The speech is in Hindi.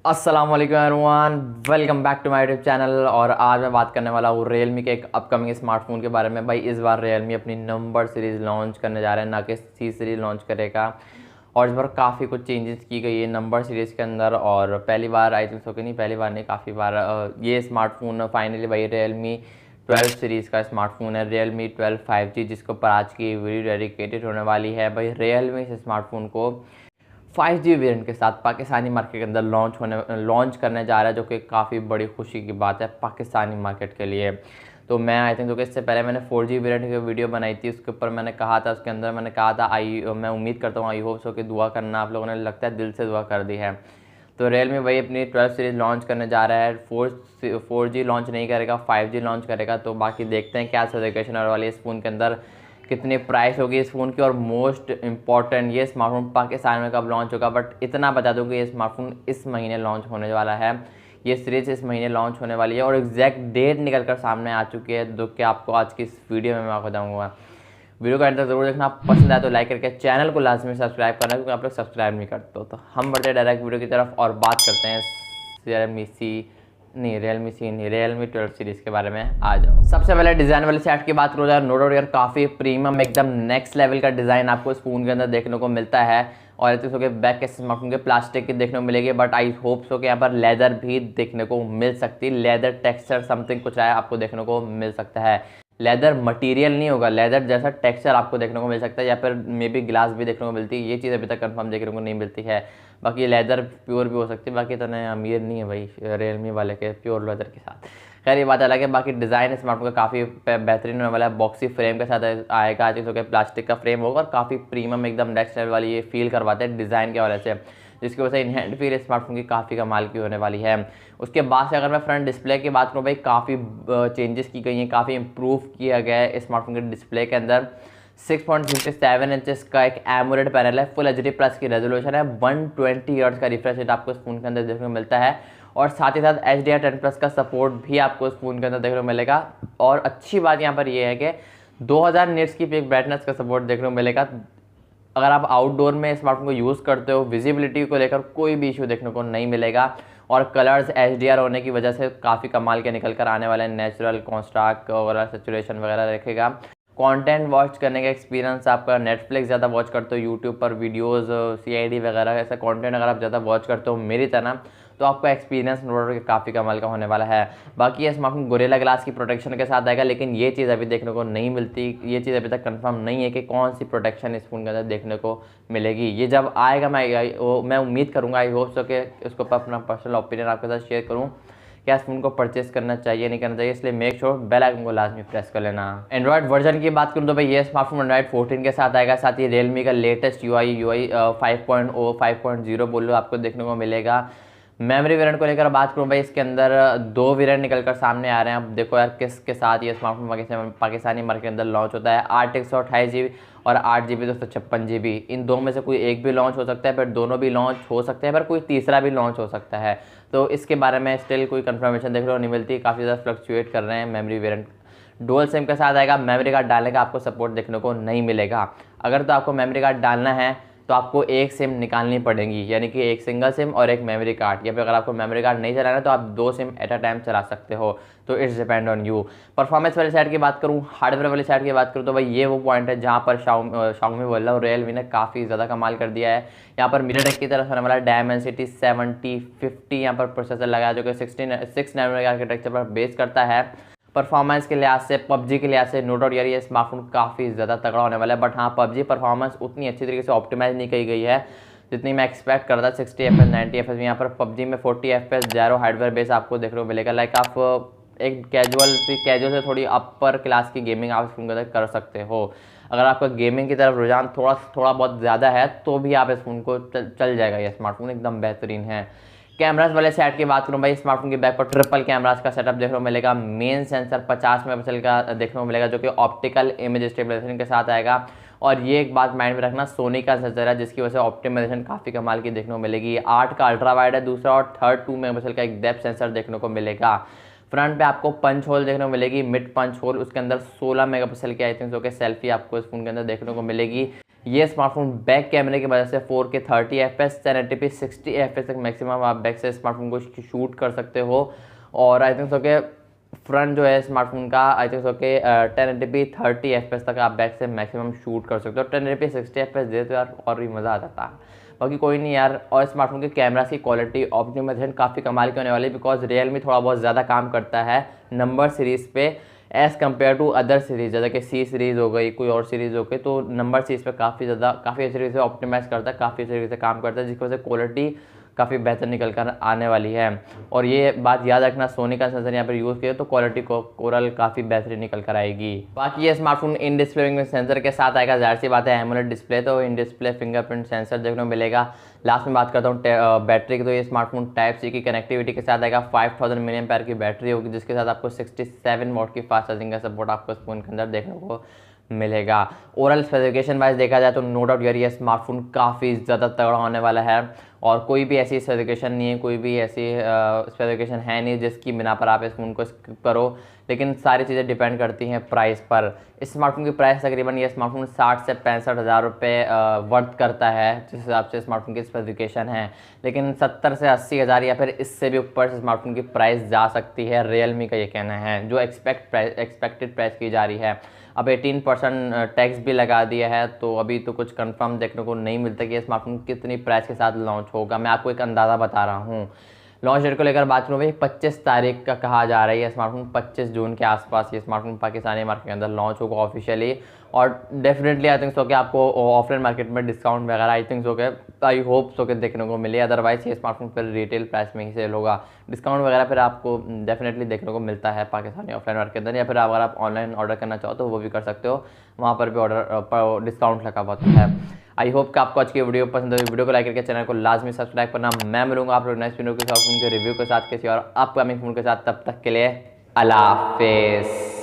अस्सलाम वालेकुम everyone, welcome back to my YouTube channel. और आज मैं बात करने वाला हूँ Realme के एक अपकमिंग स्मार्टफोन के बारे में। भाई इस बार Realme अपनी नंबर सीरीज़ लॉन्च करने जा रहे हैं, ना कि सी सीरीज़ लॉन्च करेगा। और इस बार काफ़ी कुछ चेंजेस की गई है नंबर सीरीज़ के अंदर। और पहली बार आई थिंक सो कि नहीं, पहली बार नहीं, काफ़ी बार ये स्मार्टफोन फाइनली भाई Realme 12 सीरीज़ का स्मार्टफोन है, Realme 12 5G, जिसके ऊपर आज की वीडियो डेडिकेटेड होने वाली है। भाई Realme इस स्मार्टफोन को 5G वेरिएंट के साथ पाकिस्तानी मार्केट के अंदर लॉन्च करने जा रहा है, जो कि काफ़ी बड़ी खुशी की बात है पाकिस्तानी मार्केट के लिए। तो मैं आई थिंक, जो कि इससे पहले मैंने 4G वेरिएंट की वीडियो बनाई थी, उसके ऊपर मैंने कहा था, उसके अंदर मैंने कहा था मैं उम्मीद करता हूँ, आई होप सो कि दुआ करना आप लोगों ने, लगता है दिल से दुआ कर दी है। तो Realme भाई अपनी 12 सीरीज़ लॉन्च करने जा रहा है। 4G लॉन्च नहीं करेगा, 5G लॉन्च करेगा। तो बाकी देखते हैं क्या स्पेसिफिकेशन होने वाली है इस फ़ोन के अंदर, कितनी प्राइस होगी इस फ़ोन की, और मोस्ट इम्पॉर्टेंट ये स्मार्टफोन पाकिस्तान में कब लॉन्च होगा। बट इतना बता दूँ कि ये स्मार्टफोन इस महीने लॉन्च होने वाला है, ये सीरीज़ इस महीने लॉन्च होने वाली है और एग्जैक्ट डेट निकल कर सामने आ चुकी है, जो कि आपको आज की इस वीडियो में मैं आपको बताऊँगा। वीडियो का एंड तक जरूर देखना, पसंद आए तो लाइक करके चैनल को लाजमी सब्सक्राइब करना, क्योंकि आप लोग सब्सक्राइब नहीं करते हो। तो हम बढ़ते डायरेक्ट वीडियो की तरफ और बात करते हैं Realme 12 सीरीज़ के बारे में। आ जाओ, सबसे पहले डिज़ाइन वाली साइड की बात करो यार, नो डाउट यार काफ़ी प्रीमियम एकदम नेक्स्ट लेवल का डिज़ाइन आपको इस फ़ोन के अंदर देखने को मिलता है। और तो के बैक के स्मार्टफोन के प्लास्टिक की देखने को मिलेगी, बट आई होप सो कि यहाँ पर लेदर भी देखने को मिल सकती है। लेदर टेक्सचर समथिंग कुछ आया आपको देखने को मिल सकता है। लेदर मटेरियल नहीं होगा, लेदर जैसा टेक्सचर आपको देखने को मिल सकता है, या फिर मे बी ग्लास भी देखने को मिलती है। ये चीज़ अभी तक कंफर्म देखने को नहीं मिलती है। बाकी लेदर प्योर भी हो सकती है, बाकी इतने अमीर नहीं है भाई Realme वाले के प्योर लेदर के साथ। खैर ये बात अलग है। बाकी डिज़ाइन स्मार्टफोन का काफ़ी बेहतरीन होने वाला है, बॉक्सी फ्रेम के साथ आएगा, जो कि प्लास्टिक का फ्रेम होगा और काफ़ी प्रीमियम एकदम नेक्स्ट लेवल वाली ये फील करवाते हैं डिज़ाइन के वजह से, जिसकी वजह से इन हैंड फील स्मार्टफोन की काफ़ी कमाल की होने वाली है। उसके बाद से अगर मैं फ्रंट डिस्प्ले की बात करूँ भाई, काफ़ी चेंजेस की गई हैं, काफ़ी इंप्रूव किया गया है स्मार्टफोन के डिस्प्ले के अंदर। 6.57 इंचेस का एक एमोलेड पैनल है, फुल एचडी प्लस की रेजोल्यूशन है, 120 हर्ट्ज का रिफ्रेश रेट आपको इस फोन के अंदर देखने को मिलता है। और साथ ही साथ HDR10 प्लस का सपोर्ट भी आपको इस फोन के अंदर देखने को मिलेगा। और अच्छी बात यहाँ पर यह है कि 2000 निट्स की पीक ब्राइटनेस का सपोर्ट देखने को मिलेगा। अगर आप आउटडोर में स्मार्टफोन को यूज़ करते हो, विजिबिलिटी को लेकर कोई भी इशू देखने को नहीं मिलेगा। और कलर्स HDR होने की वजह से काफ़ी कमाल के निकल कर आने वाले हैं, नेचुरल कॉन्ट्रास्ट वगैरह सेचुरेशन वगैरह रखेगा। कंटेंट वॉच करने का एक्सपीरियंस आपका, नेटफ्लिक्स ज़्यादा वॉच करते हो, यूट्यूब पर वीडियोस CID वगैरह ऐसा कंटेंट अगर आप ज़्यादा वॉच करते हो मेरी तरह, तो आपका एक्सपीरियंस काफ़ी कमाल का होने वाला है। बाकी ये स्मार्टफोन गोरिल्ला ग्लास की प्रोटेक्शन के साथ आएगा, लेकिन ये चीज़ अभी देखने को नहीं मिलती, ये चीज़ अभी तक कंफर्म नहीं है कि कौन सी प्रोटेक्शन इस फोन के अंदर देखने को मिलेगी। ये जब आएगा मैं उम्मीद करूँगा, आई होप सो कि उसको अपना पर्सनल ओपिनियन आपके साथ शेयर करूँ क्या इस फोन को परचेस करना चाहिए नहीं करना चाहिए। इसलिए मेक श्योर बेल आइकन को लाजमी प्रेस कर लेना। एंड्रॉइड वर्जन की बात करूँ तो भाई ये स्मार्टफोन एंड्रॉइड 14 के साथ आएगा, साथ ही Realme का लेटेस्ट UI 5.0 5.0 बोलो आपको देखने को मिलेगा। मेमोरी वेरिएंट को लेकर बात करूँ भाई, इसके अंदर 2 वेरिएंट निकल कर सामने आ रहे हैं। अब देखो यार किसके साथ ये स्मार्टफोन पाकिस्तानी मार्केट के अंदर लॉन्च होता है। 8 128GB और 8GB 256GB, इन दो में से कोई एक भी लॉन्च हो सकता है, पर दोनों भी लॉन्च हो सकते हैं, पर कोई तीसरा भी लॉन्च हो सकता है। तो इसके बारे में स्टिल कोई कंफर्मेशन देखने को नहीं मिलती, काफ़ी ज़्यादा फ्लक्चुएट कर रहे हैं मेमोरी वेरिएंट। डुअल सिम के साथ आएगा, मेमोरी कार्ड डालने का आपको सपोर्ट देखने को नहीं मिलेगा। अगर तो आपको मेमोरी कार्ड डालना है तो आपको एक सिम निकालनी पड़ेगी, यानी कि एक सिंगल सिम और एक मेमोरी कार्ड, या फिर अगर आपको मेमोरी कार्ड नहीं चलाना तो आप 2 सिम एट अ टाइम चला सकते हो। तो it's depend on you. Performance वाली साइड की बात करूँ, हार्डवेयर वाली साइड की बात करूँ, तो भाई ये वो पॉइंट है जहाँ पर Xiaomi बोल रहा हूँ, Realme ने काफ़ी ज़्यादा कमाल कर दिया है। यहाँ पर MediaTek की तरफ होने वाला Dimensity 7050 यहाँ पर प्रोसेसर लगाया, जो कि 6 नैनोमीटर आर्किटेक्चर पर बेस करता है। परफॉर्मेंस के लिहाज से, PUBG के लिहाज से नो डाउट यार ये स्मार्टफोन काफ़ी ज़्यादा तगड़ा होने वाला है। बट हाँ, PUBG परफॉर्मेंस उतनी अच्छी तरीके से ऑप्टिमाइज नहीं की गई है जितनी मैं एक्सपेक्ट करता। 60 FPS 90 FPS में, यहाँ पर PUBG में 40 FPS ज़ीरो हार्डवेयर बेस आपको देखने को मिलेगा। लाइक आप एक कैजुअल से थोड़ी अपर क्लास की गेमिंग आप इस फोन के अंदर कर सकते हो। अगर आपका गेमिंग की तरफ रुझान थोड़ा बहुत ज़्यादा है तो भी आप इस फोन को चल जाएगा, ये स्मार्टफोन एकदम बेहतरीन है। कैमरास वाले सेट की बात करूँ भाई, स्मार्टफोन की बैक पर ट्रिपल कैमरास का सेटअप देखने को मिलेगा। मेन सेंसर 50 मेगापिक्सल का देखने को मिलेगा, जो कि ऑप्टिकल इमेज स्टेबलाइजेशन के साथ आएगा। और ये एक बात माइंड में रखना, सोनी का सेंसर है, जिसकी वजह से ऑप्टिमाइजेशन काफ़ी कमाल की देखने को मिलेगी। 8 का अल्ट्रा वाइड है दूसरा, और थर्ड 2 मेगापिक्सल का एक डेप्थ सेंसर देखने को मिलेगा। फ्रंट पे आपको पंच होल देखने को मिलेगी, मिड पंच होल, उसके अंदर 16 मेगापिक्सल की आई थिंक सो के सेल्फी आपको इस फोन के अंदर देखने को मिलेगी। ये स्मार्टफोन बैक कैमरे की वजह से 4K 30 FPS 1080p 60 FPS तक मैक्सिमम आप बैक से स्मार्टफोन को शूट कर सकते हो। और आई थिंक सो के फ्रंट जो है स्मार्टफोन का आई थिंक सो के 1080p 30 FPS तक आप बैक से मैक्सिमम शूट कर सकते हो। 1080p 60 FPS दे तो यार और भी मज़ा आ जाता। बाकी कोई नहीं यार। और स्मार्टफोन के कैमरा की क्वालिटी ऑप्टिमाइजेशन काफ़ी कमाल की होने वाली है, बिकॉज रियलमी थोड़ा बहुत ज़्यादा काम करता है नंबर सीरीज़ पे as compare to other series, जैसे कि सी सीरीज़ हो गई, कोई और सीरीज़ हो गई, तो नंबर सीरीज़ पे काफ़ी अच्छी तरीके से ऑप्टिमाइज़ करता है, काफ़ी अच्छी तरीके से काम करता है, जिसकी वजह से क्वालिटी काफ़ी बेहतर निकल कर आने वाली है। और ये बात याद रखना, सोनी का सेंसर यहाँ पर यूज़ किया तो क्वालिटी को कोरल काफ़ी बेहतरीन निकल कर आएगी। बाकी ये smartphone in display fingerprint sensor के साथ आएगा, जाहिर सी बात है एमोलेड डिस्प्ले, तो इन डिस्प्ले फिंगरप्रिंट सेंसर देखने को मिलेगा। लास्ट में बात करता हूँ बैटरी की, तो ये स्मार्टफोन टाइप सी की कनेक्टिविटी के साथ आएगा। 5000 mAh की बैटरी होगी, जिसके साथ आपको 67 वॉट की फास्ट चार्जिंग का सपोर्ट आपको इस फोन के अंदर देखने को मिलेगा। ओवरऑल स्पेसिफिकेशन वाइज देखा जाए तो नो डाउट यार ये स्मार्टफोन काफ़ी ज़्यादा तगड़ा होने वाला है, और कोई भी ऐसी स्पेसिफिकेशन नहीं है, कोई भी ऐसी स्पेसिफिकेशन है नहीं जिसकी बिना पर आप इस फ़ोन को स्किप करो। लेकिन सारी चीज़ें डिपेंड करती हैं प्राइस पर। इस स्मार्टफोन की प्राइस तकरीबन ये स्मार्टफोन 60 से 65 हज़ार रुपये वर्थ करता है, जिस हिसाब से स्मार्टफोन की स्पेसिफिकेशन है। लेकिन 70 से 80 हज़ार या फिर इससे भी ऊपर से स्मार्टफोन की प्राइस जा सकती है, रियलमी का ये कहना है, जो एक्सपेक्टेड प्राइस की जा रही है। अब 18% टैक्स भी लगा दिया है, तो अभी तो कुछ कंफर्म देखने को नहीं मिलता कि ये स्मार्टफोन कितनी प्राइस के साथ लॉन्च होगा। मैं आपको एक अंदाज़ा बता रहा हूँ। लॉन्च डेट को लेकर बात करूँ भाई, 25 तारीख का कहा जा रहा है ये स्मार्टफोन, 25 जून के आसपास ये स्मार्टफोन पाकिस्तानी मार्केट के अंदर लॉन्च होगा ऑफिशियली। और डेफिनेटली आई थिंक सो कि आपको ऑफलाइन मार्केट में डिस्काउंट वगैरह आई थिंक सो के आई होप सो के देखने को मिले, अदरवाइज ये स्मार्टफोन फिर रिटेल प्राइस में ही सेल होगा। डिस्काउंट वगैरह फिर आपको डेफिनेटली देखने को मिलता है पाकिस्तानी ऑफलाइन मार्केट के अंदर, या फिर अगर आप ऑनलाइन ऑर्डर करना चाहो तो वो भी कर सकते हो, वहाँ पर भी ऑर्डर डिस्काउंट लगा हुआ है। आई होप कि आपको आज की वीडियो पसंद है। वीडियो को लाइक करके चैनल को लाजमी सब्सक्राइब करना। मैं मिलूंगा आप लोग नेक्स्ट वीडियो के साथ, फोन के रिव्यू के साथ, किसी और अपकमिंग फोन के साथ। तब तक के लिए अल्लाह हाफिज़।